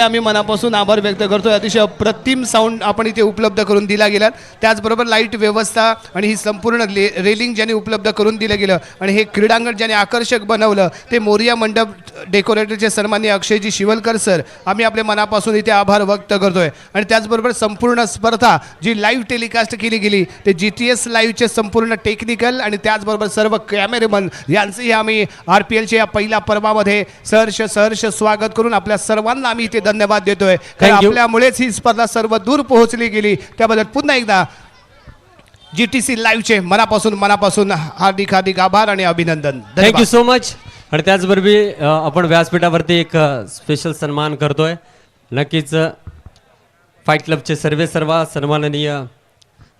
आम्ही मनापासून आभार व्यक्त करतोय। अतिशय अप्रतिम साऊंड आपण इथे उपलब्ध करून दिला गेला, त्याचबरोबर लाईट व्यवस्था आणि ही संपूर्ण रेलिंग ज्याने उपलब्ध करून दिलं गेलं आणि हे क्रीडांगण ज्याने आकर्षक बनवलं ते मोरिया मंडप डेकोरेटरचे सन्माननीय अक्षयजी शिवलकर सर, आम्ही आपल्या मनापासून इथे आभार व्यक्त करतोय। आणि त्याचबरोबर संपूर्ण स्पर्धा जी लाईव्ह टेलिकास्ट केली गेली ते GTS लाईव्हचे संपूर्ण टेक्निकल आणि त्याचबरोबर सर्व कॅमेरेमन यांचेही आम्ही RPLच्या या पहिल्या पर्वामध्ये सहर्ष स्वागत करून आपल्या सर्वांना आम्ही इथे धन्यवाद देतोय। आपल्यामुळेच ही स्पर्धा सर्व दूर पोहोचली गेली, त्याबद्दल पुन्हा एकदा GTC लाईव्हचे मनापासून हार्दिक आभार आणि अभिनंदन। Thank you so much. आणि त्याचबरोबर आपण व्यासपीठावरती एक स्पेशल सन्मान करतोय। नक्कीच फाईट क्लबचे सर्व सन्माननीय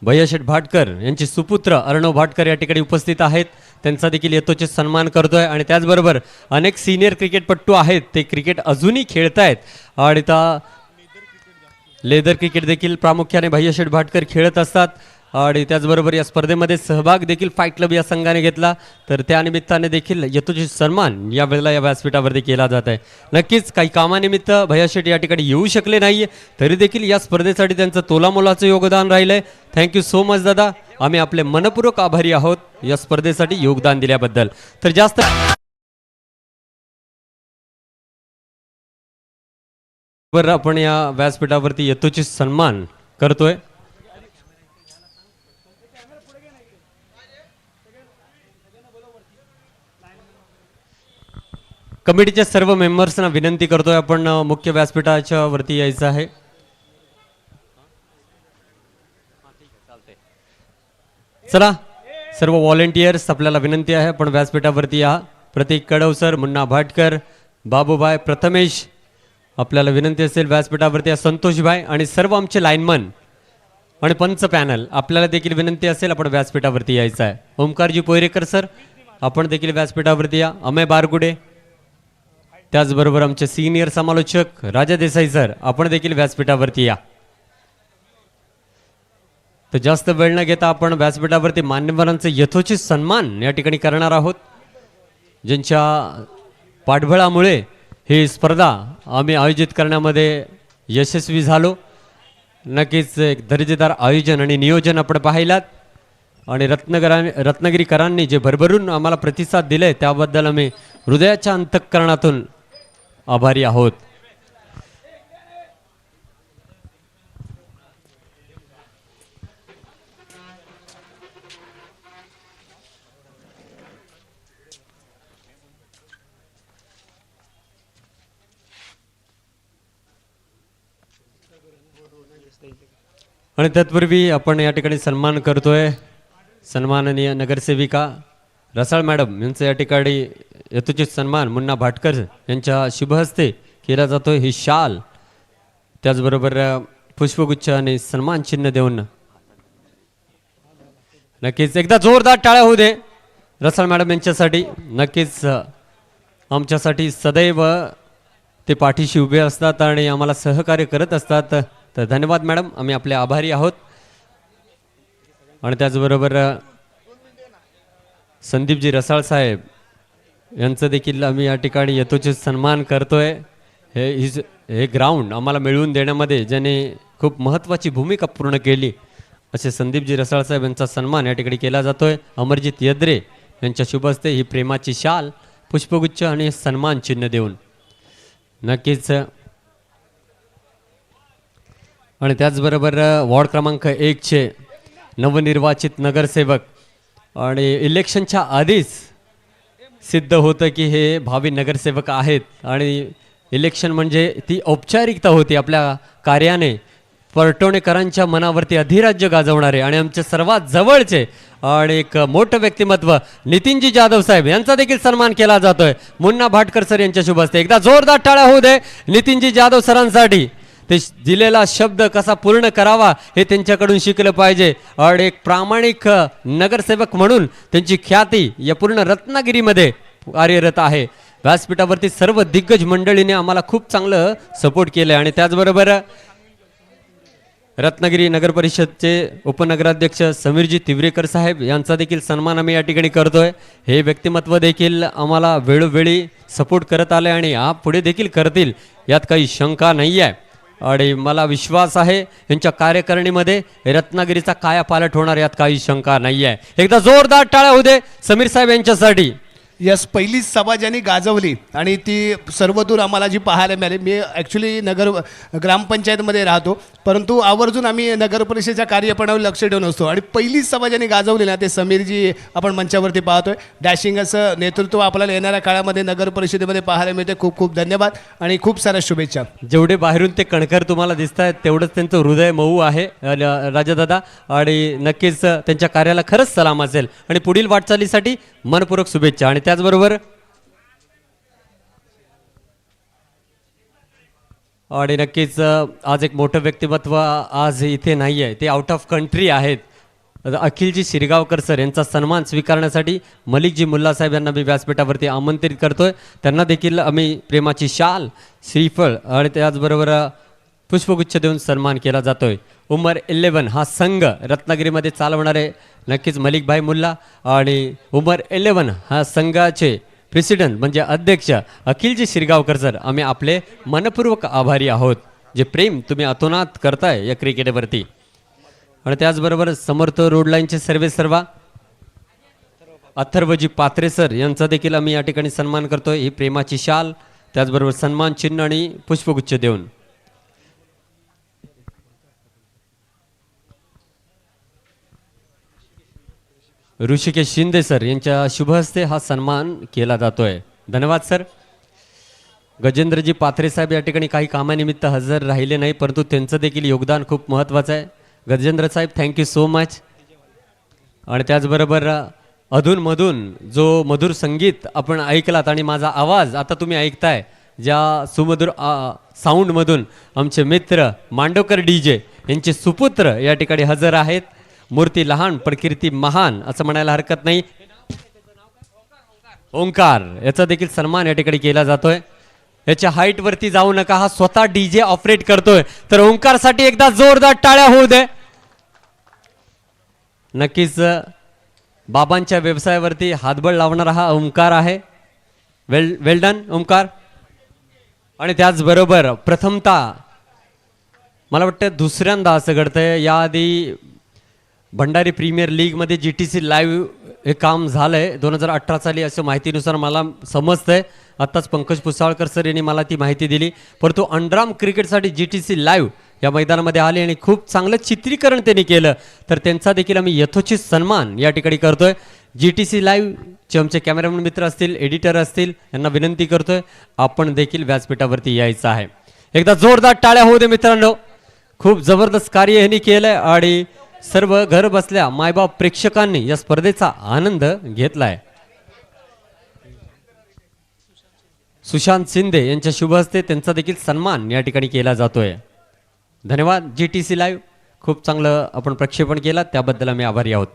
भैयाशेठ भाटकर यांचे सुपुत्र अर्णव भाटकर या ठिकाणी उपस्थित आहेत, त्यांचा देखील यथोचित सन्मान करतोय। आणि त्याचबरोबर अनेक सिनियर क्रिकेटपटू आहेत, ते क्रिकेट अजूनही खेळतायत आणि त्या लेदर क्रिकेट देखील प्रामुख्याने भैयाशेठ भाटकर खेळत असतात। आणि त्याचबरोबर या स्पर्धेमध्ये सहभाग देखील फाईट क्लब या संघाने घेतला, तर त्या निमित्ताने देखील यथोचित सन्मान या वेळेला या व्यासपीठावरती केला जात आहे। नक्कीच काही कामानिमित्त भैयाशेठ या ठिकाणी येऊ शकले नाही, तरी देखील या स्पर्धेसाठी त्यांचं तोलामोलाचं योगदान राहिलंय। थँक्यू सो मच दादा, आम्ही आपले मनपूर्वक आभारी आहोत या स्पर्धेसाठी योगदान दिल्याबद्दल। तर जास्त आपण या व्यासपीठावरती यथोचित सन्मान करतोय। कमिटीच्या सर्व मेंबर्सना विनंती करतोय, आपण मुख्य व्यासपीठाच्या वरती यायचं आहे। चला सर्व व्हॉलेंटियर्स, आपल्याला विनंती आहे आपण व्यासपीठावरती या। प्रतीक कडव सर, मुन्ना भाटकर, बाबूभाई, प्रथमेश, आपल्याला विनंती असेल व्यासपीठावरती या। संतोषभाई आणि सर्व आमचे लाईनमन आणि पंच पॅनल, आपल्याला देखील विनंती असेल आपण व्यासपीठावरती यायचं आहे। ओमकारजी पोयरेकर सर, आपण देखील व्यासपीठावरती या। अमय बारगुडे, त्याचबरोबर आमचे सिनियर समालोचक राजा देसाई सर, आपण देखील व्यासपीठावरती या। तर जास्त वेळ न घेता आपण व्यासपीठावरती मान्यवरांचे यथोचित सन्मान या ठिकाणी करणार आहोत, ज्यांच्या पाठबळामुळे ही स्पर्धा आम्ही आयोजित करण्यामध्ये यशस्वी झालो। नक्कीच एक दर्जेदार आयोजन आणि नियोजन आपण पाहिलात आणि रत्नागिरीकरांनी जे भरभरून आम्हाला प्रतिसाद दिले त्याबद्दल आम्ही हृदयाच्या अंतःकरणातून आभारी आहोत। आणि तत्पूर्वी आपण या ठिकाणी सन्मान करतोय सन्माननीय नगरसेविका रसाळ मॅडम यांचं या ठिकाणी यथोचित सन्मान मुन्ना भाटकर यांच्या शुभहस्ते केला जातोय। ही शाल, त्याचबरोबर पुष्पगुच्छ आणि सन्मान चिन्ह देऊन नक्कीच एकदा जोरदार टाळ्या होऊ दे रसाळ मॅडम यांच्यासाठी। नक्कीच आमच्यासाठी सदैव ते पाठीशी उभे असतात आणि आम्हाला सहकार्य करत असतात, तर धन्यवाद मॅडम, आम्ही आपले आभारी आहोत। आणि त्याचबरोबर संदीपजी रसाळ साहेब यांचं देखील आम्ही या ठिकाणी यथोचित सन्मान करतोय। हे ग्राउंड आम्हाला मिळवून देण्यामध्ये ज्याने खूप महत्त्वाची भूमिका पूर्ण केली असे संदीपजी रसाळ साहेब यांचा सन्मान या ठिकाणी केला जातोय। अमरजित यद्रे यांच्या शुभ हस्ते ही प्रेमाची शाल, पुष्पगुच्छ आणि सन्मान चिन्ह देऊन नक्कीच। आणि त्याचबरोबर वॉर्ड क्रमांक 1चे नवनिर्वाचित नगरसेवक, आणि इलेक्शनच्या आधीच सिद्ध होतं की हे भावी नगरसेवक आहेत आणि इलेक्शन म्हणजे ती औपचारिकता होती आपल्या कार्याने। परटवणेकरांच्या मनावरती अधिराज्य गाजवणारे आणि आमचे सर्वात जवळचे आणि एक मोठं व्यक्तिमत्व नितीनजी जाधव साहेब यांचा देखील सन्मान केला जातोय मुन्ना भाटकर सर यांच्या शुभ हस्ते। एकदा जोरदार टाळ्या होऊ दे नितीनजी जाधव सरांसाठी, ते दिलेला शब्द कसा पूर्ण करावा हे त्यांच्याकडून शिकलं पाहिजे आणि एक प्रामाणिक नगरसेवक म्हणून त्यांची ख्याती या पूर्ण रत्नागिरीमध्ये कार्यरत आहे। व्यासपीठावरती सर्व दिग्गज मंडळीने आम्हाला खूप चांगलं सपोर्ट केलं आणि त्याचबरोबर रत्नागिरी नगर परिषदचे उपनगराध्यक्ष समीरजी तिवरेकर साहेब यांचा देखील सन्मान आम्ही या ठिकाणी करतोय. हे व्यक्तिमत्व देखील आम्हाला वेळोवेळी सपोर्ट करत आले आणि पुढे देखील करतील यात काही शंका नाही आहे. आणि मला विश्वास आहे यांच्या कार्यकारिणीमध्ये रत्नागिरीचा कायापालट होणार यात काही शंका नाही आहे. एकदा जोरदार टाळ्या होऊ दे समीर साहेब यांच्यासाठी. यस, पहिलीच सभा ज्यांनी गाजवली आणि ती सर्वदूर आम्हाला जी पाहायला मिळाली. मी ॲक्च्युली ग्रामपंचायतमध्ये राहतो, परंतु आवर्जून आम्ही नगर परिषदेच्या कार्यपणावर लक्ष ठेवून असतो. आणि पहिलीच सभा ज्यांनी गाजवली ना ते समीरजी आपण मंचावरती पाहतोय. डॅशिंग असं नेतृत्व आपल्याला येणाऱ्या काळामध्ये नगर परिषदेमध्ये पाहायला मिळते. खूप खूप धन्यवाद आणि खूप साऱ्या शुभेच्छा. जेवढे बाहेरून ते कणखर तुम्हाला दिसत आहेत तेवढंच त्यांचं हृदय मऊ आहे राजादादा. आणि नक्कीच त्यांच्या कार्याला खरंच सलाम असेल आणि पुढील वाटचालीसाठी मनपूर्वक शुभेच्छा. आणि त्याचबरोबर आणि नक्कीच आज एक मोठं व्यक्तिमत्व आज इथे नाही आहे, ते आउट ऑफ कंट्री आहेत. अखिलजी शिरगावकर सर यांचा सन्मान स्वीकारण्यासाठी मलिकजी मुल्ला साहेब यांना मी व्यासपीठावरती आमंत्रित करतोय. त्यांना देखील आम्ही प्रेमाची शाल, श्रीफळ आणि त्याचबरोबर पुष्पगुच्छ देऊन सन्मान केला जातोय. उमर 11 हा संघ रत्नागिरीमध्ये चालवणारे नक्कीच मलिकभाई मुल्ला आणि उमर 11 हा संघाचे प्रेसिडेंट म्हणजे अध्यक्ष अखिलजी शिरगावकर सर, आम्ही आपले मनपूर्वक आभारी आहोत. जे प्रेम तुम्ही अतोनात करताय या क्रिकेटवरती. आणि त्याचबरोबर समर्थ रोड लाईनचे सर्वेसर्वा अथर्वजी पात्रे सर यांचा देखील आम्ही या ठिकाणी सन्मान करतोय. ही प्रेमाची शाल, त्याचबरोबर सन्मान चिन्ह आणि पुष्पगुच्छ देऊन. ऋषिकेश शिंदे सर यांच्या शुभ हस्ते हा सन्मान केला जातोय. धन्यवाद सर. गजेंद्रजी पाथरे साहेब या ठिकाणी काही कामानिमित्त हजर राहिले नाही, परंतु त्यांचं देखील योगदान खूप महत्त्वाचं आहे. गजेंद्र साहेब थँक्यू सो मच. आणि त्याचबरोबर अधूनमधून जो मधुर संगीत आपण ऐकलात आणि माझा आवाज आता तुम्ही ऐकताय, ज्या सुमधुर साऊंडमधून आमचे मित्र मांडवकर DJ यांचे सुपुत्र या ठिकाणी हजर आहेत. मूर्ती लहान पण कीर्ती महान असं म्हणायला हरकत नाही. ओंकार याचा देखील सन्मान या ठिकाणी केला जातोय. याच्या हाईट वरती जाऊ नका, हा स्वतः DJ ऑपरेट करतोय. तर ओंकारसाठी एकदा जोरदार टाळ्या होऊ दे. नक्कीच बाबांच्या व्यवसायावरती हातबळ लावणारा हा ओंकार आहे. वेल डन ओंकार. आणि त्याचबरोबर प्रथमतः मला वाटतं दुसऱ्यांदा असं घडतंय, याआधी भंडारी प्रीमियर लीगमध्ये GTC लाईव्ह हे काम झालंय 2018 साली असं माहितीनुसार मला समजतंय. आत्ताच पंकज पुसाळकर सर यांनी मला ती माहिती दिली. परंतु अंडराम क्रिकेटसाठी GTC लाईव्ह या मैदानामध्ये आले आणि खूप चांगलं चित्रीकरण त्यांनी केलं. तर त्यांचा देखील आम्ही यथोचित सन्मान या ठिकाणी करतोय. GTC लाईव्हचे आमचे कॅमेरामॅन मित्र असतील, एडिटर असतील, यांना विनंती करतोय आपण देखील व्यासपीठावरती यायचं आहे. एकदा जोरदार टाळ्या होऊ दे मित्रांनो. खूप जबरदस्त कार्य यांनी केलंय आणि सर्व घर बसल्या मायबाप प्रेक्षकांनी या स्पर्धेचा आनंद घेतलाय. सुशांत शिंदे यांच्या शुभ हस्ते त्यांचा देखील सन्मान या ठिकाणी केला जातोय. धन्यवाद GTC लाईव्ह. खूप चांगलं आपण प्रक्षेपण केलं, त्याबद्दल आम्ही आभारी आहोत.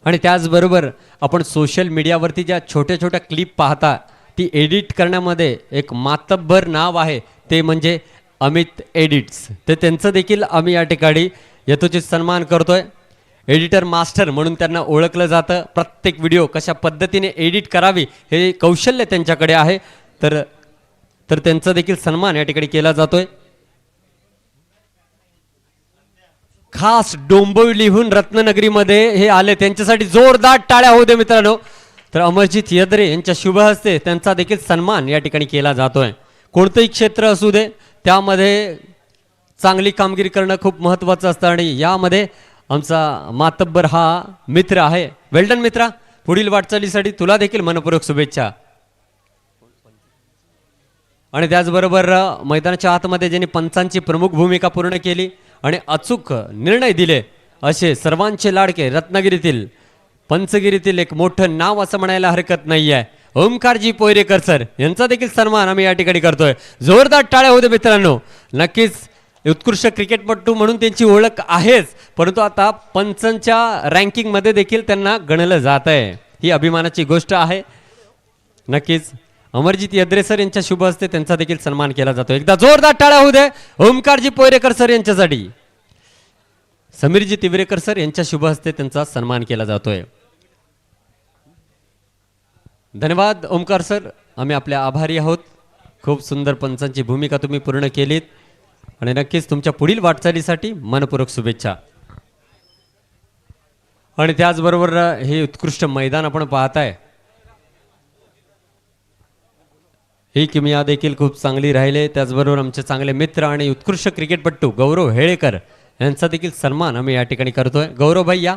आणि त्याचबरोबर आपण सोशल मीडियावरती ज्या छोट्या छोट्या क्लिप पाहता, ती एडिट करण्यामध्ये एक मातब्बर नाव आहे, ते म्हणजे अमित एडिट्स. ते त्यांचं देखील आम्ही या ठिकाणी यथोचित सन्मान करतोय. एडिटर मास्टर म्हणून त्यांना ओळखलं जातं. प्रत्येक व्हिडिओ कशा पद्धतीने एडिट करावी हे कौशल्य त्यांच्याकडे आहे. तर त्यांचा देखील सन्मान या ठिकाणी केला जातोय. खास डोंबिवलीहून रत्नागिरीमध्ये हे आले, त्यांच्यासाठी जोरदार टाळ्या होऊ दे मित्रांनो. तर अमरजित यद्रे यांच्या शुभ हस्ते त्यांचा देखील सन्मान या ठिकाणी केला जातोय. कोणतंही क्षेत्र असू दे त्यामध्ये चांगली कामगिरी करणं खूप महत्त्वाचं असतं आणि यामध्ये आमचा मातब्बर हा मित्र आहे. वेल्डन मित्रा, पुढील वाटचालीसाठी तुला देखील मनपूर्वक शुभेच्छा. आणि त्याचबरोबर मैदानाच्या आतमध्ये ज्यांनी पंचांची प्रमुख भूमिका पूर्ण केली आणि अचूक निर्णय दिले असे सर्वांचे लाडके रत्नागिरीतील पंचगिरीतील एक मोठं नाव असं म्हणायला हरकत नाही आहे, ओमकारजी पोयरेकर सर यांचा देखील सन्मान आम्ही या ठिकाणी करतोय. जोरदार टाळ्या होऊ दे मित्रांनो. नक्कीच उत्कृष्ट क्रिकेटपटू म्हणून त्यांची ओळख आहेच, परंतु आता पंचांच्या रँकिंगमध्ये देखील त्यांना गणलं जात आहे. ही अभिमानाची गोष्ट आहे. नक्कीच अमरजित यद्रे सर यांच्या शुभ हस्ते त्यांचा देखील सन्मान केला जातो. एकदा जोरदार टाळ्या होऊ दे ओमकारजी पोयरेकर सर यांच्यासाठी. समीरजी तिवरेकर सर यांच्या शुभ हस्ते त्यांचा सन्मान केला जातोय. धन्यवाद ओमकार सर, आम्ही आपल्या आभारी आहोत. खूप सुंदर पंचांची भूमिका तुम्ही पूर्ण केलीत आणि नक्कीच तुमच्या पुढील वाटचालीसाठी मनपूर्वक शुभेच्छा. आणि त्याचबरोबर हे उत्कृष्ट मैदान आपण पाहताय, ही किमया देखील खूप चांगली राहिले. त्याचबरोबर आमचे चांगले मित्र आणि उत्कृष्ट क्रिकेटपटू गौरव हेळेकर यांचा देखील सन्मान आम्ही या ठिकाणी करतोय. गौरव भाई या,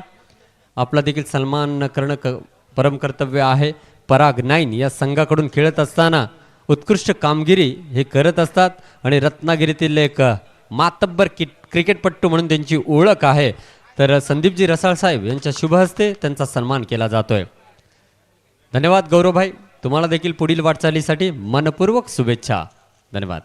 आपला देखील सन्मान करणं परम कर्तव्य आहे. पराग 9 या संघाकडून खेळत असताना उत्कृष्ट कामगिरी हे करत असतात आणि रत्नागिरीतील एक मातब्बर क्रिकेटपटू म्हणून त्यांची ओळख आहे. तर संदीपजी रसाळ साहेब यांच्या शुभ हस्ते त्यांचा सन्मान केला जातोय. धन्यवाद गौरव भाई, तुम्हाला देखील पुढील वाटचालीसाठी मनपूर्वक शुभेच्छा. धन्यवाद.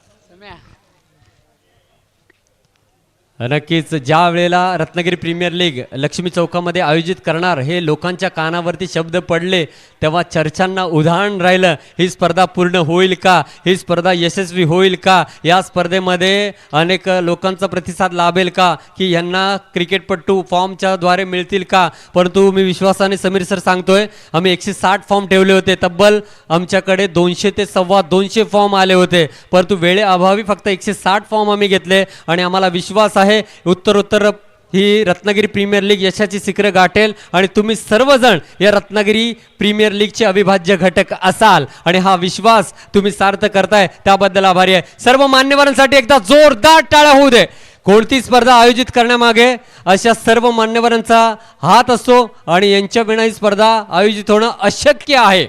नक्कीच ज्या वेळेला रत्नागिरी प्रीमियर लीग लक्ष्मी चौकामध्ये आयोजित करणार हे लोकांच्या कानावरती शब्द पडले तेव्हा चर्चांना उधाण राहिलं. ही स्पर्धा पूर्ण होईल का, ही स्पर्धा यशस्वी होईल का, या स्पर्धेमध्ये अनेक लोकांचा प्रतिसाद लाभेल का, की यांना क्रिकेटपटू फॉर्मच्या द्वारे मिळतील का. परंतु मी विश्वासाने समीर सर सांगतोय, आम्ही 160 फॉर्म ठेवले होते. तब्बल आमच्याकडे 200 ते 225 फॉर्म आले होते. परंतु वेळेअभावी फक्त 160 फॉर्म आम्ही घेतले आणि आम्हाला विश्वास आहे उत्तरोत्तर ही रत्नागिरी प्रीमियर लीग यशाची शिखरे गाठेल आणि तुम्ही सर्वजण या रत्नागिरी प्रीमियर लीगचे अविभाज्य घटक असाल आणि हा विश्वास तुम्ही सार्थ करताय त्याबद्दल आभारी आहे. सर्व मान्यवरांसाठी एकदा जोरदार टाळ्या होऊ दे. कोणती स्पर्धा आयोजित करण्यामागे अशा सर्व मान्यवरांचा हात असतो आणि यांच्या विना ही स्पर्धा आयोजित होणं अशक्य आहे.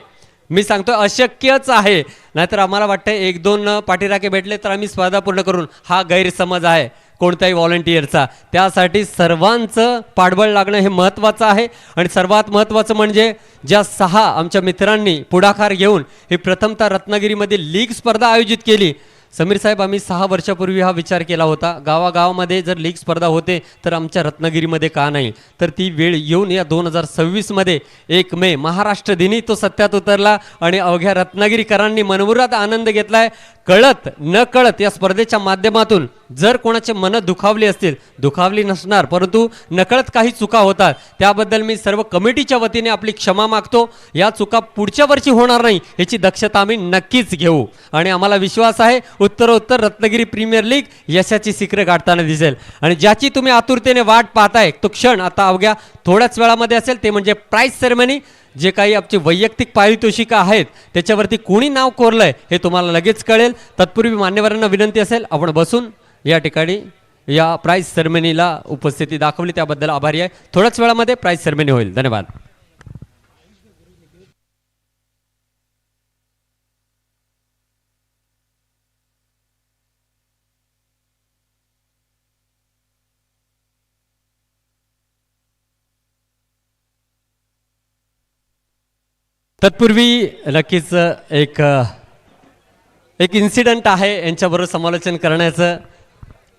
मी सांगतो अशक्यच आहे. नाहीतर आम्हाला वाटतं 1-2 पाठीराखे भेटले तर आम्ही स्पर्धा पूर्ण करून, हा गैरसमज आहे कोणत्याही व्हॉलंटियरचा. त्यासाठी सर्वांचं पाठबळ लागणं हे महत्त्वाचं आहे. आणि सर्वात महत्त्वाचं म्हणजे ज्या 6 आमच्या मित्रांनी पुढाकार घेऊन ही प्रथमतः रत्नागिरीमध्ये लीग स्पर्धा आयोजित केली. समीर साहेब, आम्ही 6 वर्षापूर्वी हा विचार केला होता, गावागावामध्ये जर लीग स्पर्धा होते तर आमच्या रत्नागिरीमध्ये का नाही. तर ती वेळ येऊन या 2026मध्ये 1 मे महाराष्ट्र दिनी तो सत्यात उतरला आणि अवघ्या रत्नागिरीकरांनी मनमुराद आनंद घेतलाय. कळत न कळत या स्पर्धेच्या माध्यमातून जर कोणाचे मन दुखावली असतील, दुखावली नसणार परंतु नकळत काही चुका होतात, त्याबद्दल मी सर्व कमिटीच्या वतीने आपली क्षमा मागतो. या चुका पुढच्या वर्षी होणार नाही याची दक्षता आम्ही नक्कीच घेऊ आणि आम्हाला विश्वास आहे उत्तरोत्तर रत्नागिरी प्रीमियर लीग यशाची शिखरे गाठताना दिसेल. आणि ज्याची तुम्ही आतुरतेने वाट पाहताय तो क्षण आता अवघ्या थोड्याच वेळामध्ये असेल, ते म्हणजे प्राइज सेरेमनी. जे काही आमची वैयक्तिक पारितोषिकं आहेत त्याच्यावरती कोणी नाव कोरलंय हे तुम्हाला लगेच कळेल. तत्पूर्वी मान्यवरांना विनंती असेल आपण बसून या ठिकाणी या प्राइज सेरेमनीला उपस्थिती दाखवली त्याबद्दल आभारी आहे. थोड्याच वेळामध्ये प्राइज सेरेमनी होईल. धन्यवाद. तत्पूर्वी नक्कीच एक इन्सिडेंट आहे यांच्याबरोबर समालोचन करण्याचं.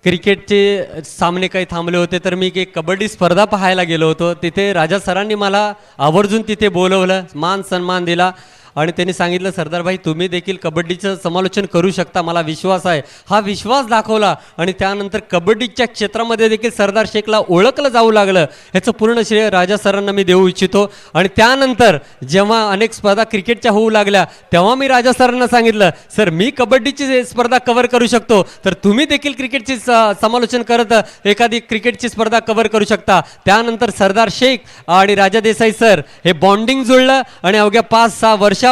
क्रिकेटचे सामने काही थांबले होते तर मी एक कबड्डी स्पर्धा पाहायला गेलो होतो. तिथे राजा सरांनी मला आवर्जून तिथे बोलवलं, मान सन्मान दिला आणि त्यांनी सांगितलं, सरदार भाई तुम्ही देखील कबड्डीचं समालोचन करू शकता, मला विश्वास आहे. हा विश्वास दाखवला आणि त्यानंतर कबड्डीच्या क्षेत्रामध्ये देखील सरदार शेखला ओळखलं जाऊ लागलं. ह्याचं पूर्ण श्रेय राजा सरांना मी देऊ इच्छितो. आणि त्यानंतर जेव्हा अनेक स्पर्धा क्रिकेटच्या होऊ लागल्या तेव्हा मी राजा सरांना सांगितलं, सर मी कबड्डीची स्पर्धा कव्हर करू शकतो तर तुम्ही देखील क्रिकेटची समालोचन करत एखादी क्रिकेटची स्पर्धा कव्हर करू शकता. त्यानंतर सरदार शेख आणि राजा देसाई सर हे बॉन्डिंग जुळलं आणि अवघ्या 5-6 वर्षामध्ये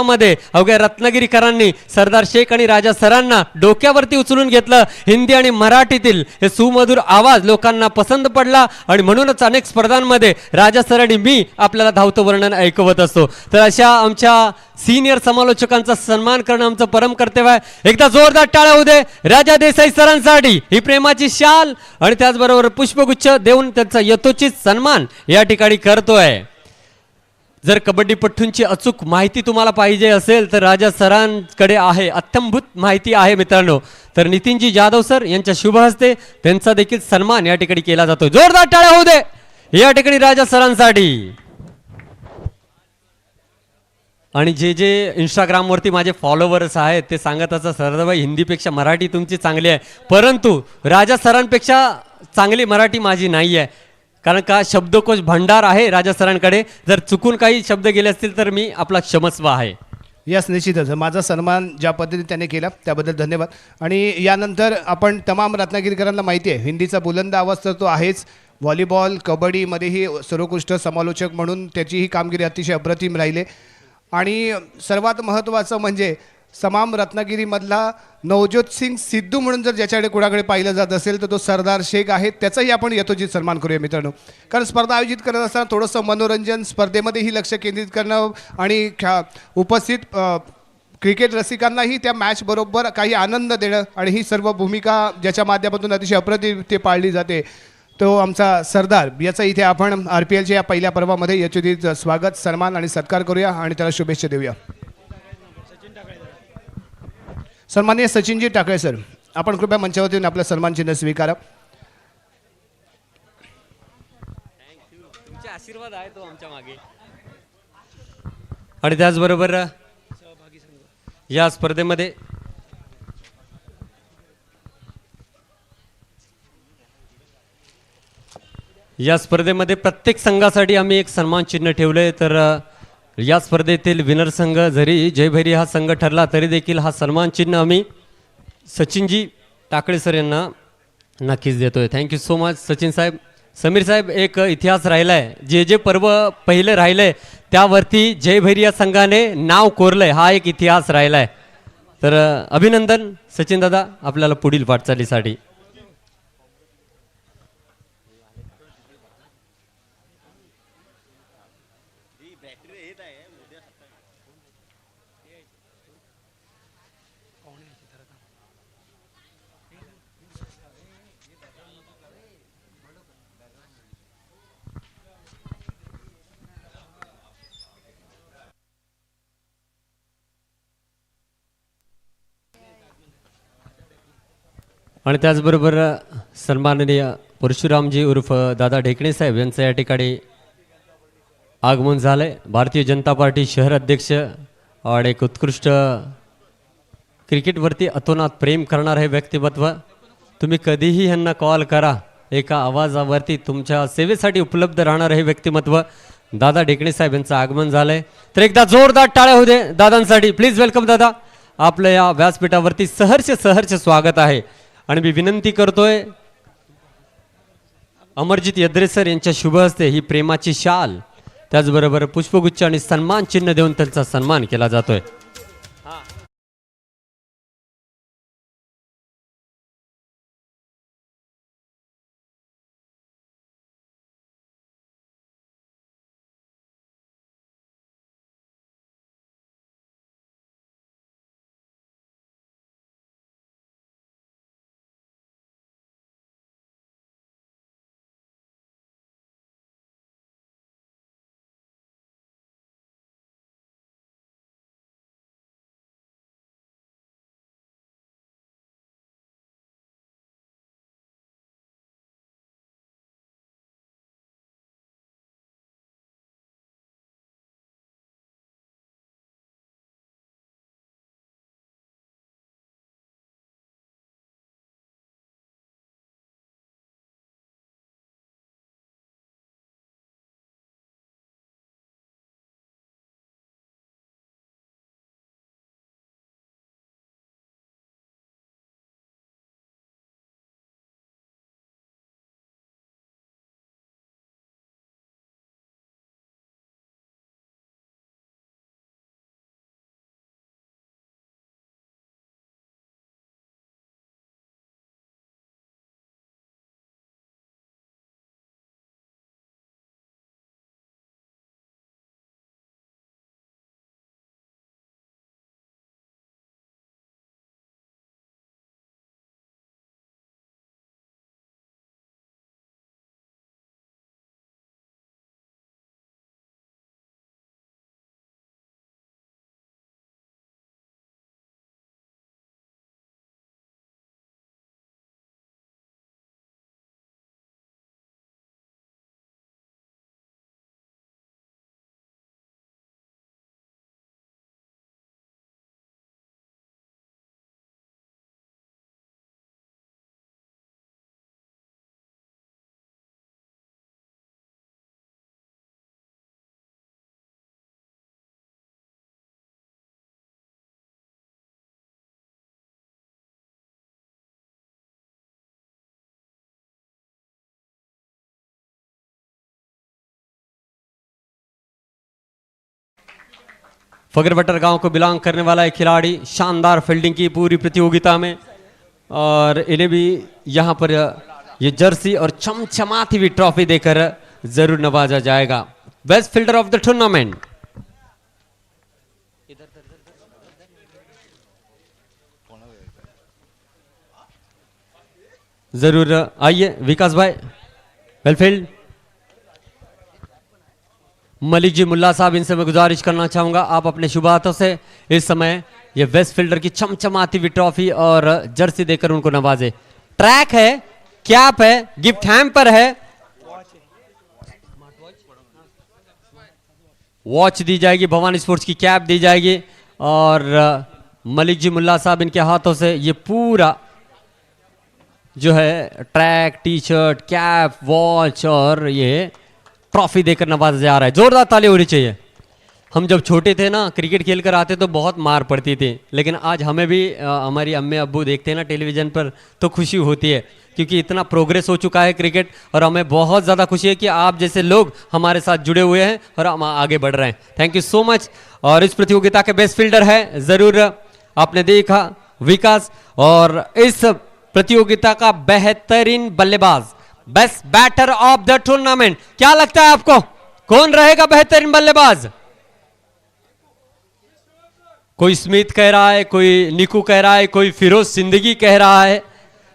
अवघ्या रत्नागिरीकरांनी सरदार शेख आणि राजा सरांना डोक्यावरती उचलून घेतलं. हिंदी आणि मराठीतील हे सुमधुर आवाज लोकांना पसंत पडला आणि म्हणूनच अनेक स्पर्धांमध्ये राजा सर आणि मी आपल्याला धावतं वर्णन ऐकवत असतो. तर अशा आमच्या सीनियर समालोचकांचा सन्मान करणं आमचं परम कर्तव्य आहे. एकदा जोरदार टाळ्या होऊ दे राजा देसाई सरांसाठी. ही प्रेमाची शाल आणि त्याचबरोबर पुष्पगुच्छ देऊन त्यांचा यथोचित सन्मान या ठिकाणी करतोय. जर कबड्डीपटूंची अचूक माहिती तुम्हाला पाहिजे असेल तर राजा सरांकडे आहे, अत्यंभूत माहिती आहे मित्रांनो. तर नितीनजी जाधव सर यांच्या शुभ हस्ते त्यांचा देखील सन्मान या ठिकाणी केला जातो. जोरदार टाळ्या होऊ दे या ठिकाणी राजा सरांसाठी. आणि जे जे इंस्टाग्रामवरती माझे फॉलोवर्स आहेत ते सांगत असतात सरदाबाई हिंदीपेक्षा मराठी तुमची चांगली आहे, परंतु राजा सरांपेक्षा चांगली मराठी माझी नाही आहे. कारण का शब्दकोश भंडार आहे राजा सरांकडे. जर चुकून काही शब्द गेले असतील तर मी आपला क्षमस्व आहे. यस, निश्चितच माझा सन्मान ज्या पद्धतीने त्याने केला त्याबद्दल धन्यवाद. आणि यानंतर आपण तमाम रत्नागिरीकरांना माहिती आहे हिंदीचा बुलंद आवाज तर तो आहेच. व्हॉलीबॉल कबड्डीमध्येही सर्वोत्कृष्ट समालोचक म्हणून त्याचीही कामगिरी अतिशय अप्रतिम राहिले. आणि सर्वात महत्त्वाचं म्हणजे तमाम रत्नागिरीमधला नवज्योत सिंग सिद्धू म्हणून जर ज्याच्याकडे कुणाकडे पाहिलं जात असेल तर तो सरदार शेख आहे. त्याचाही आपण यथोचित सन्मान करूया मित्रांनो. कारण स्पर्धा आयोजित करत असताना थोडंसं मनोरंजन स्पर्धेमध्येही लक्ष केंद्रित करणं आणि उपस्थित क्रिकेट रसिकांनाही त्या मॅच बरोबर काही आनंद देणं आणि ही सर्व भूमिका ज्याच्या माध्यमातून अतिशय अप्रतिम ते पाळली जाते तो आमचा सरदार. याचा इथे आपण RPLच्या या पहिल्या पर्वामध्ये यथोचित स्वागत सन्मान आणि सत्कार करूया आणि त्याला शुभेच्छा देऊया. सन्माननीय सचिनजी टाकळे सर, आपण कृपया मंचावरती येऊन आपलं सन्मान चिन्ह स्वीकारा. तुमचे आशीर्वाद आहे तो आमच्या मागे. आणि त्याचबरोबर या स्पर्धेमध्ये प्रत्येक संघासाठी आम्ही एक सन्मान चिन्ह ठेवले. तर या स्पर्धेतील विनर संघ जरी जयभैरी हा संघ ठरला तरी देखील हा सन्मान चिन्ह आम्ही सचिनजी टाकळे सर यांना नक्कीच देतोय. थँक्यू सो मच सचिन साहेब. समीर साहेब, एक इतिहास राहिला आहे, जे जे पर्व पहिलं राहिलं आहे त्यावरती जयभैरी या संघाने नाव कोरलं आहे, हा एक इतिहास राहिला आहे. तर अभिनंदन सचिन दादा आपल्याला पुढील वाटचालीसाठी. आणि त्याचबरोबर सन्माननीय परशुरामजी उर्फ दादा ढेकणे साहेब यांचं या ठिकाणी आगमन झालंय. भारतीय जनता पार्टी शहर अध्यक्ष आणि एक उत्कृष्ट क्रिकेटवरती अतोनात प्रेम करणार हे व्यक्तिमत्व. तुम्ही कधीही यांना कॉल करा, एका आवाजावरती तुमच्या सेवेसाठी उपलब्ध राहणार हे व्यक्तिमत्व दादा ढेकणे साहेब यांचं आगमन झालंय. तर एकदा जोरदार टाळ्या होऊ दे दादांसाठी. प्लीज वेलकम दादा. आपलं या व्यासपीठावरती सहर्ष स्वागत आहे. आणि मी विनंती करतोय अमरजित यद्रे सर यांच्या शुभ हस्ते ही प्रेमाची शाल त्याचबरोबर पुष्पगुच्छ आणि सन्मान चिन्ह देऊन त्यांचा सन्मान केला जातोय. फगरबटर गांव को बिलोंग करने वाला एक खिलाड़ी, शानदार फील्डिंग की पूरी प्रतियोगिता में, और इन्हें भी यहाँ पर ये जर्सी और चमचमाती हुई ट्रॉफी देकर जरूर नवाजा जाएगा। Best fielder of the tournament. जरूर आइए विकास भाई, वेलफील्ड। मलिक जी मुल्ला साहब, इनसे मैं गुजारिश करना चाहूंगा आप अपने शुभ हाथों से इस समय ये वेस्ट फील्डर की चमचमाती हुई ट्रॉफी और जर्सी देकर उनको नवाजे। ट्रैक है, कैप है, गिफ्ट हैम्पर है, वॉच दी जाएगी, भवानी स्पोर्ट्स की कैप दी जाएगी, और मलिक जी मुल्ला साहब इनके हाथों से ये पूरा जो है track, T shirt, cap, watch और ये ट्रॉफी देकर नवाजा जा रहा है। जोरदार ताली होनी चाहिए। हम जब छोटे थे ना, क्रिकेट खेल कर आते तो बहुत मार पड़ती थी, लेकिन आज हमें भी हमारी अम्मी अब्बू देखते हैं ना टेलीविजन पर तो खुशी होती है, क्योंकि इतना प्रोग्रेस हो चुका है क्रिकेट, और हमें बहुत ज़्यादा खुशी है कि आप जैसे लोग हमारे साथ जुड़े हुए हैं और हम आगे बढ़ रहे हैं। Thank you so much. और इस प्रतियोगिता के बेस्ट फील्डर है, ज़रूर आपने देखा विकास, और इस प्रतियोगिता का बेहतरीन बल्लेबाज, best batter of the tournament. क्या लगता है आपको कौन रहेगा बेहतरीन बल्लेबाज? कोई स्मिथ कह रहा है, कोई निकू कह रहा है, कोई फिरोज जिंदगी कह रहा है।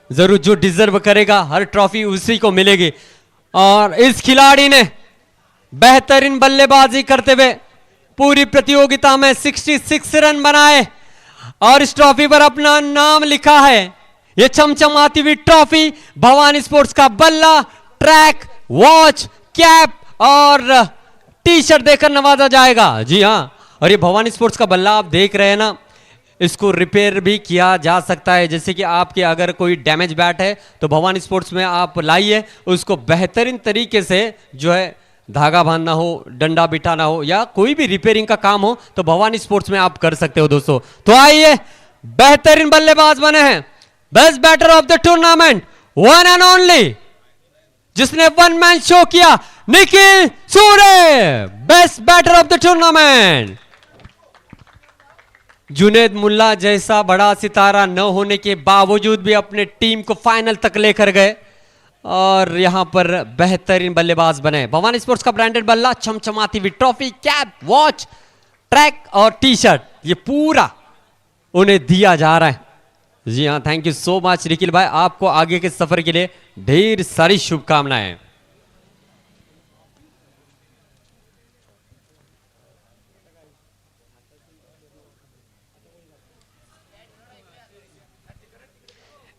जरूर जो डिजर्व करेगा हर ट्रॉफी उसी को मिलेगी। और इस खिलाड़ी ने बेहतरीन बल्लेबाजी करते हुए पूरी प्रतियोगिता में 66 रन बनाए और इस ट्रॉफी पर अपना नाम लिखा है। ये चमचमाती हुई ट्रॉफी भवानी स्पोर्ट्स का बल्ला, ट्रैक, वॉच, कैप और टी शर्ट देकर नवाजा जाएगा। जी हाँ, और ये भवानी स्पोर्ट्स का बल्ला आप देख रहे हैं ना, इसको रिपेयर भी किया जा सकता है। जैसे कि आपके अगर कोई डैमेज बैट है तो भवानी स्पोर्ट्स में आप लाइए, उसको बेहतरीन तरीके से जो है धागा बांधना हो, डंडा बिठाना हो, या कोई भी रिपेयरिंग का काम हो तो भवानी स्पोर्ट्स में आप कर सकते हो दोस्तों। तो आइए, बेहतरीन बल्लेबाज बने हैं, best batter of the tournament, one and only, जिसने वन मैन शो किया, Nikhil Surya, best batter of the tournament. Junaid Mulla जैसा बड़ा सितारा न होने के बावजूद भी अपने टीम को फाइनल तक लेकर गए और यहां पर बेहतरीन बल्लेबाज बने। भवानी स्पोर्ट्स का ब्रांडेड बल्ला, चमचमाती हुई ट्रॉफी, कैप, वॉच, ट्रैक और टी शर्ट, ये पूरा उन्हें दिया जा रहा है। जी हाँ, thank you so much Nikhil भाई, आपको आगे के सफर के लिए ढेर सारी शुभकामनाएं।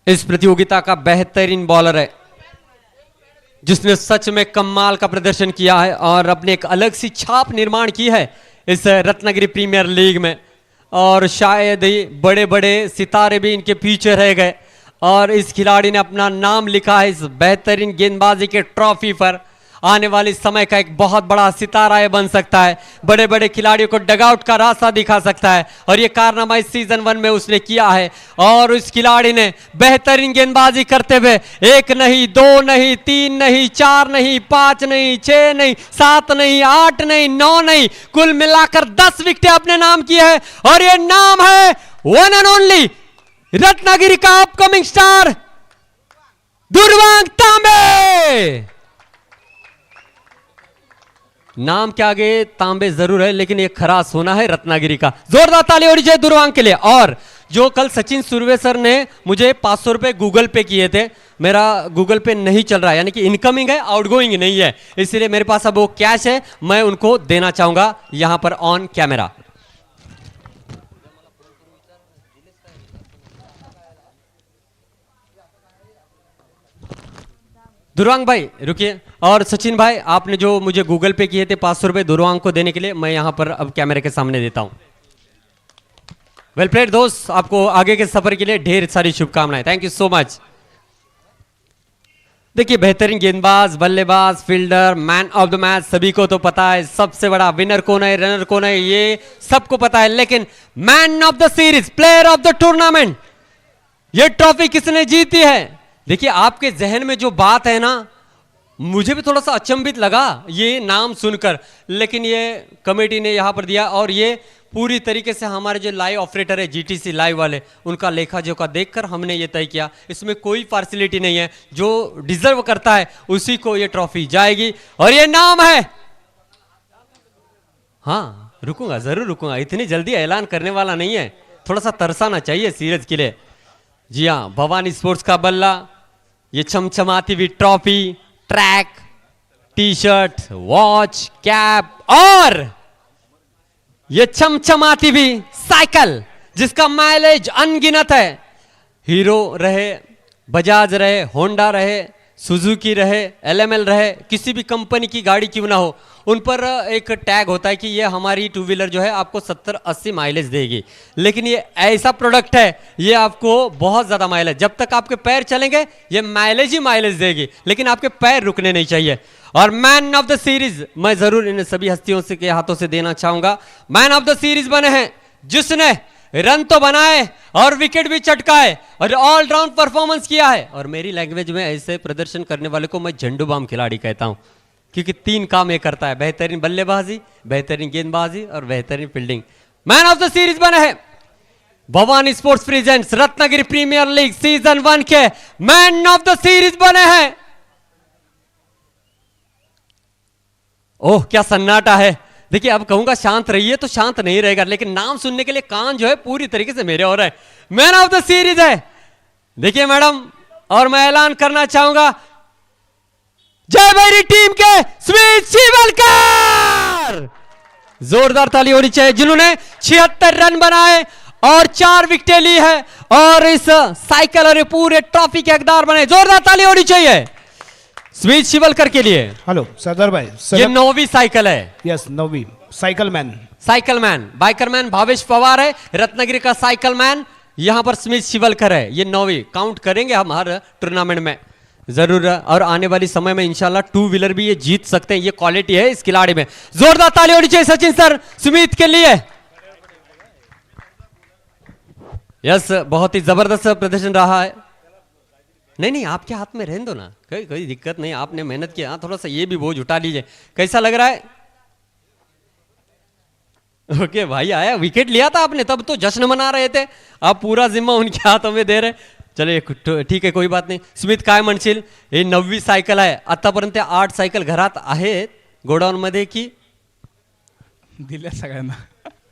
इस प्रतियोगिता का बेहतरीन बॉलर है, जिसने सच में कमाल का प्रदर्शन किया है और अपने एक अलग सी छाप निर्माण की है इस रत्नागिरी प्रीमियर लीग में, और शायद ही बड़े बड़े सितारे भी इनके पीछे रह गए और इस खिलाड़ी ने अपना नाम लिखा है इस बेहतरीन गेंदबाजी के ट्रॉफी पर। आने वाले समय का एक बहुत बड़ा सितारा ये बन सकता है, बड़े बड़े खिलाड़ियों को डगआउट का रास्ता दिखा सकता है, और ये कारनामा इस सीजन 1 में उसने किया है। और इस खिलाड़ी ने बेहतरीन गेंदबाजी करते हुए 1 नहीं, 2 नहीं, 3 नहीं, 4 नहीं, 5 नहीं, 6 नहीं, 7 नहीं, 8 नहीं, 9 नहीं, कुल मिलाकर 10 विकेटें अपने नाम की है। और ये नाम है वन एंड ओनली रत्नागिरी का अपकमिंग स्टार दुर्वांग तांबे। नाम के आगे तांबे जरूर है, लेकिन ये खरा सोना है रत्नागिरी का। जोरदार ताली होनी चाहिए दुर्वांग के लिए। और जो कल सचिन सुरवे सर ने मुझे 500 रुपए गूगल पे किए थे, मेरा गूगल पे नहीं चल रहा है, यानी कि इनकमिंग है, आउटगोइंग नहीं है, इसलिए मेरे पास अब वो कैश है, मैं उनको देना चाहूंगा यहां पर ऑन कैमरा। दुर्वांग भाई रुकिए, और सचिन भाई आपने जो मुझे गूगल पे किए थे 500 रुपए दुर्वांग को देने के लिए, मैं यहां पर अब कैमरे के सामने देता हूं। वेल प्लेड दोस्त, आपको आगे के सफर के लिए ढेर सारी शुभकामनाएं। Thank you so much. देखिए, बेहतरीन गेंदबाज, बल्लेबाज, fielder, man of the match, सभी को तो पता है सबसे बड़ा विनर कौन है, रनर कौन है, ये सबको पता है, लेकिन man of the series, player of the tournament, ये ट्रॉफी किसने जीती है? देखिए, आपके जहन में जो बात है ना, मुझे भी थोड़ा सा अचंभित लगा ये नाम सुनकर, लेकिन ये कमेटी ने यहाँ पर दिया और ये पूरी तरीके से हमारे जो लाइव ऑपरेटर है जीटीसी लाइव वाले, उनका लेखा जोखा देखकर हमने ये तय किया। इसमें कोई पार्सलिटी नहीं है, जो डिजर्व करता है उसी को ये ट्रॉफी जाएगी। और ये नाम है, हाँ रुकूंगा, जरूर रुकूंगा, इतनी जल्दी ऐलान करने वाला नहीं है, थोड़ा सा तरसाना चाहिए सीरीज के लिए। जी हाँ, भवानी स्पोर्ट्स का बल्ला, ये चमचमाती हुई trophy, track, T shirt, watch, cap और ये चमचमाती हुई साइकिल जिसका माइलेज अनगिनत है। हीरो रहे, बजाज रहे, होंडा रहे, सुजुकी रहे, एलएमएल रहे, किसी भी कंपनी की गाड़ी क्यों ना हो, उन पर एक टैग होता है कि ये हमारी टू व्हीलर जो है आपको 70-80 माइलेज देगी। लेकिन ये ऐसा प्रोडक्ट है, ये आपको बहुत ज़्यादा माइलेज, जब तक आपके पैर चलेंगे ये माइलेज ही माइलेज देगी, लेकिन आपके पैर रुकने नहीं चाहिए। और मैन ऑफ द सीरीज मैं जरूर इन सभी हस्तियों से के हाथों से देना चाहूंगा। मैन ऑफ द सीरीज बने हैं जिसने रन तो बनाए और विकेट भी चटकाए और ऑलराउंड परफॉर्मेंस किया है। और मेरी लैंग्वेज में ऐसे प्रदर्शन करने वाले को मैं झंडू बाम खिलाड़ी कहता हूं, क्योंकि 3 काम ये करता है, बेहतरीन बल्लेबाजी, बेहतरीन गेंदबाजी और बेहतरीन fielding. Man of the series बने हैं Bhavani sports presents Ratnagiri premier league season 1 के मैन ऑफ द सीरीज बने हैं। ओह क्या सन्नाटा है। देखिए अब कहूंगा शांत रहिए तो शांत नहीं रहेगा, लेकिन नाम सुनने के लिए कान जो है पूरी तरीके से मेरे हो रहे हैं। मैन ऑफ द सीरीज है, देखिए मैडम, और मैं ऐलान करना चाहूंगा जय भैरी टीम के स्मित शिवलकर। जोरदार ताली होनी चाहिए, जिन्होंने 76 रन बनाए और 4 विकेटें ली है और इस साइकिल और पूरे ट्रॉफी के हकदार बने। जोरदार ताली होनी चाहिए स्मित शिवलकर के लिए। हेलो सरदार भाई, ये 9वीं साइकिल है। यस 9वीं cycle man, biker man Bhavesh Pawar है, रत्नागिरी का साइकिल मैन यहां पर स्मित शिवलकर है। ये 9वीं काउंट करेंगे हम हर टूर्नामेंट में जरूर, और आने वाली समय में इंशाल्लाह 2 व्हीलर भी ये जीत सकते हैं। ये क्वालिटी है इस खिलाड़ी में। जोरदार ताली होनी चाहिए सचिन सर सुमित के लिए। यस, बहुत ही जबरदस्त प्रदर्शन रहा है। नहीं आपके हाथ में रहने दो ना, कोई दिक्कत नहीं, आपने मेहनत किया। थोड़ा सा ये भी बोझ उठा लीजिए। कैसा लग रहा है? ओके भाई आया, विकेट लिया था आपने, तब तो जश्न मना रहे थे, आप पूरा जिम्मा उनके हाथों में दे रहे। चलिए ठीक आहे, कोई बात नाही। स्मित काय म्हणशील? ही 9वी सायकल आहे, आतापर्यंत 8 सायकल घरात आहेत गोडाऊन मध्ये की दिल्या सगळ्यांना?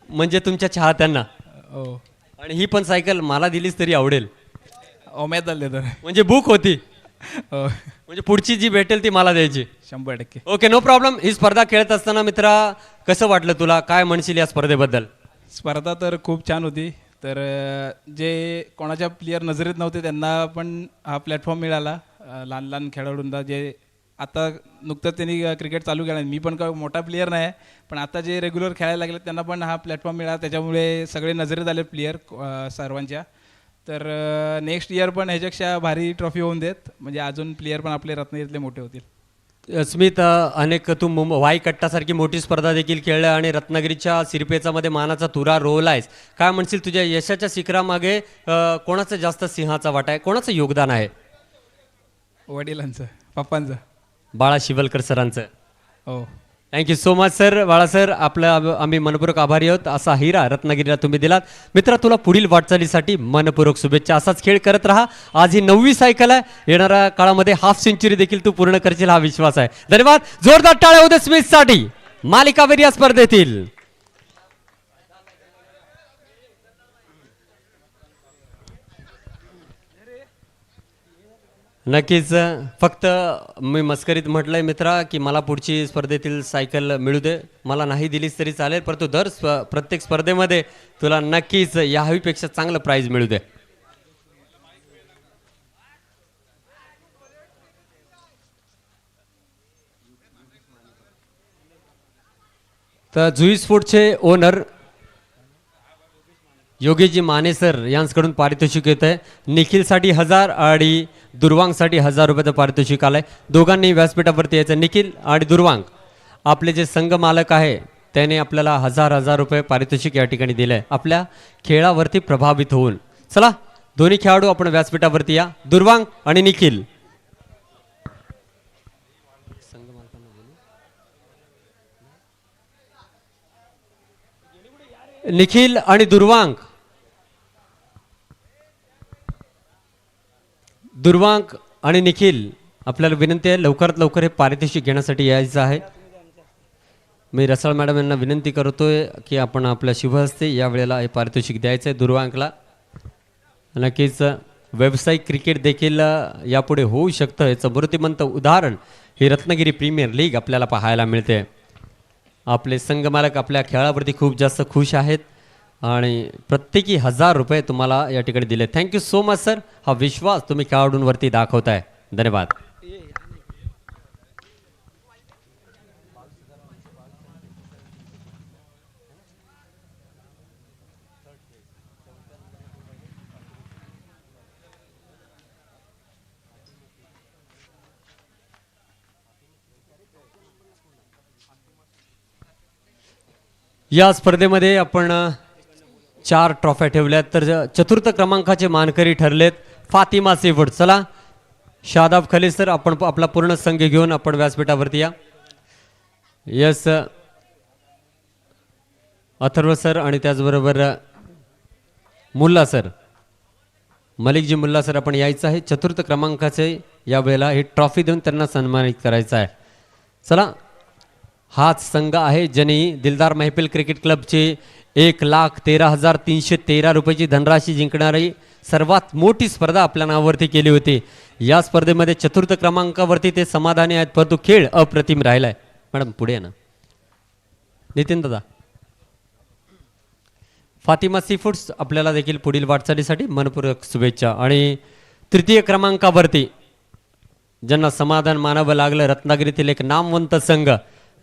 म्हणजे तुमच्या चाहत्यांना? हो, आणि ही पण सायकल मला दिलीस तरी आवडेल, उमेद आले तर म्हणजे बुक होती, हो, म्हणजे पुढची जी भेटेल ती मला द्यायची। 100%. Okay no problem. ही स्पर्धा खेळत असताना मित्रा कसं वाटलं तुला? काय म्हणशील या स्पर्धेबद्दल? स्पर्धा तर खूप छान होती. तर जे कोणाच्या प्लेयर नजरेत नव्हते त्यांना पण हा प्लॅटफॉर्म मिळाला. लहान लहान खेळाडूंना जे आता नुकतंच त्यांनी क्रिकेट चालू केलं, मी पण काय मोठा प्लेयर नाही, पण आता जे रेग्युलर खेळायला लागले त्यांना पण हा प्लॅटफॉर्म मिळाला, त्याच्यामुळे सगळे नजरेत आले प्लेयर सर्वांच्या. तर नेक्स्ट इयर पण ह्याच्यापेक्षा भारी ट्रॉफी होऊन देत, म्हणजे अजून प्लेयर पण आपले रत्नागिरीतले मोठे होतील. स्मित, अनेक तू वाई कट्टासारखी मोठी स्पर्धा देखील खेळल्या आणि रत्नागिरीच्या सिरपेचामध्ये मानाचा तुरा रोवला आहेस. काय म्हणशील तुझ्या यशाच्या शिखरामागे कोणाचं जास्त सिंहाचा वाटा आहे, कोणाचं योगदान आहे? वडिलांचं, पप्पांचं, बाळा शिवलकर सरांचं. हो. Thank you so much sir. बाळा सर, आपलं आम्ही मनपूर्वक आभारी आहोत. असा हिरा रत्नागिरीला तुम्ही दिलात. मित्रा, तुला पुढील वाटचालीसाठी मनपूर्वक शुभेच्छा. असाच खेळ करत राहा. आज ही 9वी सायकल आहे, येणाऱ्या काळामध्ये हाफ सेंचुरी देखील तू पूर्ण करशील हा विश्वास आहे. धन्यवाद. जोरदार टाळ्या होते स्मिथसाठी मालिकावीर या स्पर्धेतील. नक्कीच. फक्त मी मस्करीत म्हटलंय मित्रा की मला पुढची स्पर्धेतील सायकल मिळू दे, मला नाही दिलीस तरी चालेल, परंतु प्रत्येक स्पर्धेमध्ये तुला नक्कीच याहीपेक्षा चांगलं प्राइज मिळू दे. तर जुई स्पोर्टचे ओनर योगीजी माने सर यांच्याकडून पारितोषिक येत आहे. निखिलसाठी 1000 आणि दुर्वांगसाठी 1000 रुपयाचं पारितोषिक आलंय. दोघांनी व्यासपीठावरती यायचं. निखिल आणि दुर्वांग आपले जे संघ मालक आहे त्याने आपल्याला 1000 रुपये पारितोषिक या ठिकाणी दिलंय आपल्या खेळावरती प्रभावित होऊन. चला दोन्ही खेळाडू आपण व्यासपीठावरती या, दुर्वांग आणि निखिल. निखिल आणि दुर्वांक आणि निखिल, आपल्याला विनंती आहे लवकरात लवकर हे पारितोषिक घेण्यासाठी यायचं आहे. मी रसाळ मॅडम यांना विनंती करतोय की आपण आपल्या शुभहस्ते या वेळेला हे पारितोषिक द्यायचं आहे दुर्वांकला. नक्कीच व्यावसायिक क्रिकेट देखील यापुढे होऊ शकतं, याचं मूर्तिमंत उदाहरण ही रत्नागिरी प्रीमियर लीग आपल्याला पाहायला मिळते. आपले संघमालक आपल्या खेळावरती खूप जास्त खुश आहेत आणि प्रत्येकी 1000 रुपये तुम्हाला या ठिकाणी दिले. Thank you so much sir. हा विश्वास तुम्ही खेळाडूंवरती दाखवताय. धन्यवाद. या स्पर्धेमध्ये आपण 4 ट्रॉफ्या ठेवल्यात, तर चतुर्थ क्रमांकाचे मानकरी ठरलेत फातिमा सीफूड. चला शादाब खलील सर, आपण आपला पूर्ण संघ घेऊन आपण व्यासपीठावरती या. यस अथर्व सर आणि त्याचबरोबर मुल्ला सर, मलिकजी मुल्ला सर, आपण यायचं आहे. चतुर्थ क्रमांकाचे या वेळेला ही ट्रॉफी देऊन त्यांना सन्मानित करायचं आहे. चला, हाच संघ आहे ज्यांनी दिलदार महफिल क्रिकेट क्लबचे 1,13,313 रुपयाची धनराशी जिंकणारी सर्वात मोठी स्पर्धा आपल्या नावावरती केली होती. या स्पर्धेमध्ये चतुर्थ क्रमांकावरती ते समाधानी आहेत, परंतु खेळ अप्रतिम राहिलाय. मॅडम पुढे या ना. नितीन दादा, फातिमा सीफूड्स आपल्याला देखील पुढील वाटचालीसाठी मनपूर्वक शुभेच्छा. आणि तृतीय क्रमांकावरती ज्यांना समाधान मानावं लागलं, रत्नागिरीतील एक नामवंत संघ,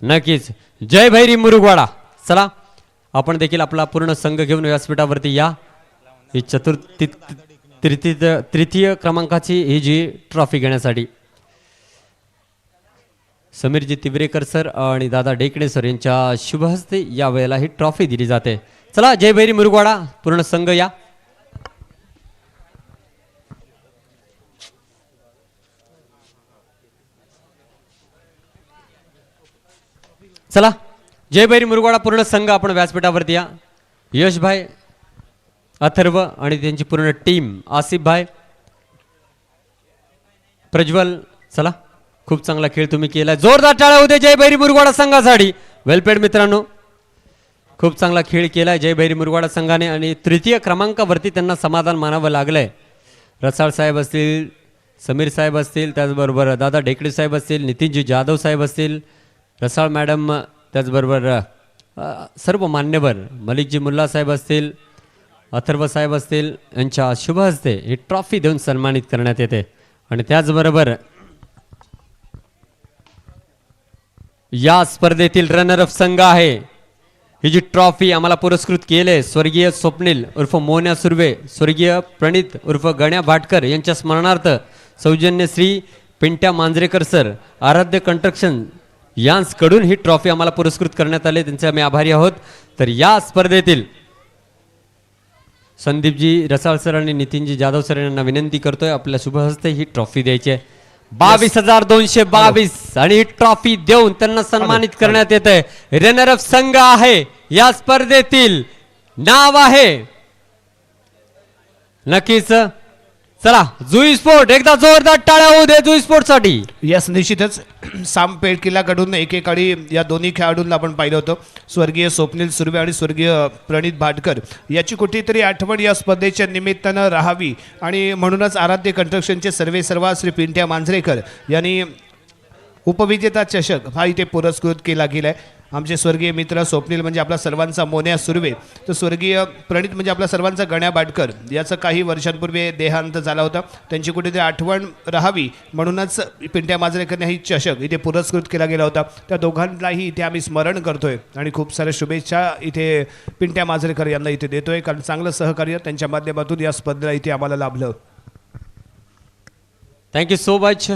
नक्कीच जय भैरी मुरुगवाडा. चला आपण देखील आपला पूर्ण संघ घेऊन व्यासपीठावरती या. ही तृतीय क्रमांकाची ही जी ट्रॉफी घेण्यासाठी समीरजी तिवरेकर सर आणि दादा डेकडे सर यांच्या शुभहस्ते या वेळेला ही ट्रॉफी दिली जाते. चला जय भैरी मुरुगवाडा, पूर्ण संघ या. चला जय भैरी मुरुगवाडा पूर्ण संघ आपण व्यासपीठावरती या. यश भाई, अथर्व आणि त्यांची पूर्ण टीम, आसिफ भाई, प्रज्वल, चला खूप चांगला खेळ तुम्ही केला. जोरदार टाळ्या होते जय भैरी मुरुगवाडा संघासाठी. वेलपेड मित्रांनो, खूप चांगला खेळ केला जय भैरी मुरुगवाडा संघाने आणि तृतीय क्रमांकावरती त्यांना समाधान मानावं लागलंय. रसाळ साहेब असतील, समीर साहेब असतील, त्याचबरोबर दादा ढेकडे साहेब असतील, नितीनजी जाधव साहेब असतील, रसाळ मॅडम, त्याचबरोबर सर्व मान्यवर, मलिकजी मुल्ला साहेब असतील, अथर्व साहेब असतील, यांच्या शुभ हस्ते ही ट्रॉफी देऊन सन्मानित करण्यात येते. आणि त्याचबरोबर या स्पर्धेतील रनर अप संघ आहे. ही जी ट्रॉफी आम्हाला पुरस्कृत केले स्वर्गीय स्वप्नील उर्फ मोन्या सुर्वे, स्वर्गीय प्रणित उर्फ गण्या भाटकर यांच्या स्मरणार्थ सौजन्य श्री पिंट्या मांजरेकर सर, आराध्य कंस्ट्रक्शन यांकडून ही ट्रॉफी आम्हाला पुरस्कृत करण्यात आले, त्यांचे आम्ही आभारी आहोत. तर या स्पर्धेतील संदीपजी रसाळ सर आणि नितीनजी जाधव सर यांना विनंती करतोय आपल्या शुभ हस्ते ही ट्रॉफी द्यायची आहे. 22,222 आणि ही ट्रॉफी देऊन त्यांना सन्मानित करण्यात येत आहे. रनर अप संघ आहे या स्पर्धेतील, नाव आहे नक्कीच. चला जुई स्पोर्ट, एकदा जोरदार टाळ्या होऊ दे जुई स्पोर्ट साठी. यस, निश्चितच साम पेठ किल्ल्याकडून एकेकाळी या दोन्ही खेळाडूंना आपण पाहिलं होतं, स्वर्गीय स्वप्नील सुर्वे आणि स्वर्गीय प्रणित भाटकर. याची कुठेतरी आठवण या स्पर्धेच्या निमित्तानं राहावी आणि म्हणूनच आराध्य कंस्ट्रक्शनचे सर्वेसर्वा श्री पिंट्या मांजरेकर यांनी उपविजेता चषक हा इथे पुरस्कृत केला गेलाय. आमचे स्वर्गीय मित्र स्वप्नील म्हणजे आपला सर्वांचा मोन्या सुर्वे, तर स्वर्गीय प्रणित म्हणजे आपला सर्वांचा गण्या भाटकर, याचं काही वर्षांपूर्वी देहांत झाला होता. त्यांची कुठेतरी आठवण राहावी म्हणूनच पिंट्या मांजरेकरने ही चषक इथे पुरस्कृत केला गेला होता. त्या दोघांनाही इथे आम्ही स्मरण करतोय आणि खूप साऱ्या शुभेच्छा इथे पिंट्या मांजरेकर यांना इथे देतोय, कारण चांगलं सहकार्य त्यांच्या माध्यमातून या स्पर्धेला इथे आम्हाला लाभलं. Thank you so much.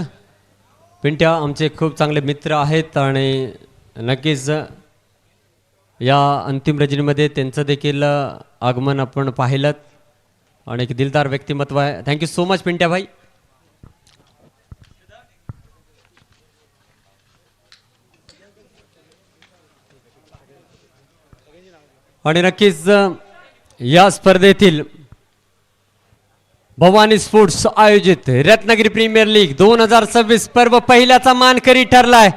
पिंट्या आमचे खूप चांगले मित्र आहेत आणि नक्कीच या अंतिम रजनीमध्ये त्यांचं देखील आगमन आपण पाहिलं आणि एक दिलदार व्यक्तिमत्व आहे. थँक्यू सो मच पिंट्या भाई. आणि नक्कीच या स्पर्धेतील भवानी स्पोर्ट्स आयोजित रत्नागिरी प्रीमियर लीग 2026 पर्व पहिल्याचा मानकरी ठरलाय,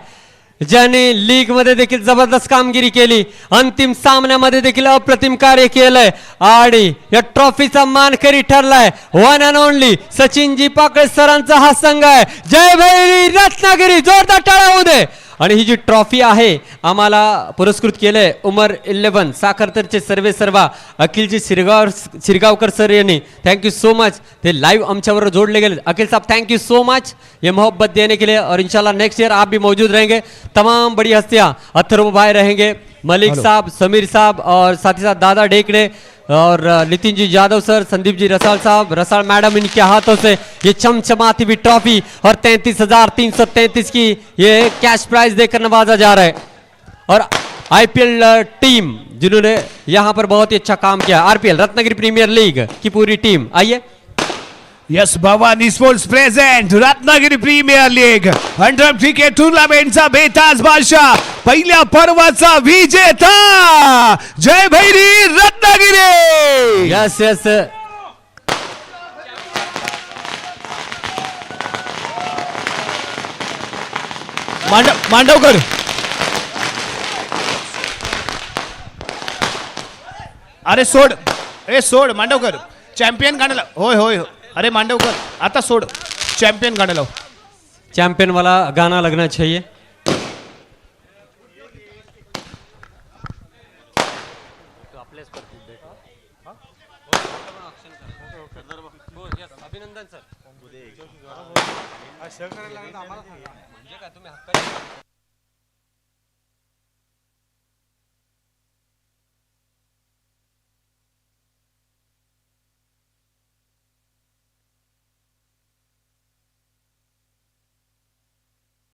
ज्याने लीग मध्ये देखील जबरदस्त कामगिरी केली, अंतिम सामन्यामध्ये देखील अप्रतिम कार्य केलंय आणि या ट्रॉफीचा मानकरी ठरलाय वन अँड ओनली सचिनजी पाकळे सरांचा हा संघ आहे. जय भैरी रत्नागिरी, जोरदार टाळ्या होऊ दे. आणि ही जी ट्रॉफी आहे आम्हाला पुरस्कृत केलंय उमर 11 साखरतरचे सर्वे सर्वा अखिलजी सिरगावकर सर यांनी. थैंक यू सो मच, ते लाइव आमच्यावर जोड़ले गेले. अखिल साहब थैंक यू सो मच ये मोहब्बत देने के लिए, और इंशाल्लाह नेक्स्ट ईयर आप भी मौजूद रहेंगे. तमाम बड़ी हस्तियां अथर्व भाई रहेंगे, मलिक साहब, समीर साहब और साथ ही साथ दादा ढेकड़े और नितिन जी यादव सर, संदीप जी रसाल साहब, रसाल मैडम, इनके हाथों से ये चमचमाती हुई ट्रॉफी और 33,333 की ये कैश प्राइज देकर नवाजा जा रहा है. और आईपीएल टीम जिन्होंने यहाँ पर बहुत ही अच्छा काम किया, आरपीएल रत्नागिरी प्रीमियर लीग की पूरी टीम, आइए. Yes, Bhavani sports present Ratnagiri premier league under cricket टुर्नामेंटचा बेताज बादशाह, पहिल्या पर्वाचा विजेता जय भैरी रत्नागिरी. यस यस, मांडवकर, अरे सोड, ए सोड मांडवकर, चॅम्पियन गाण्याला. होय होय होय, अरे मांडवकर आता सोड, चॅम्पियन गाण्याला. चैंपियन वाला गाना लगना चाहिए. अभिनंदन सर.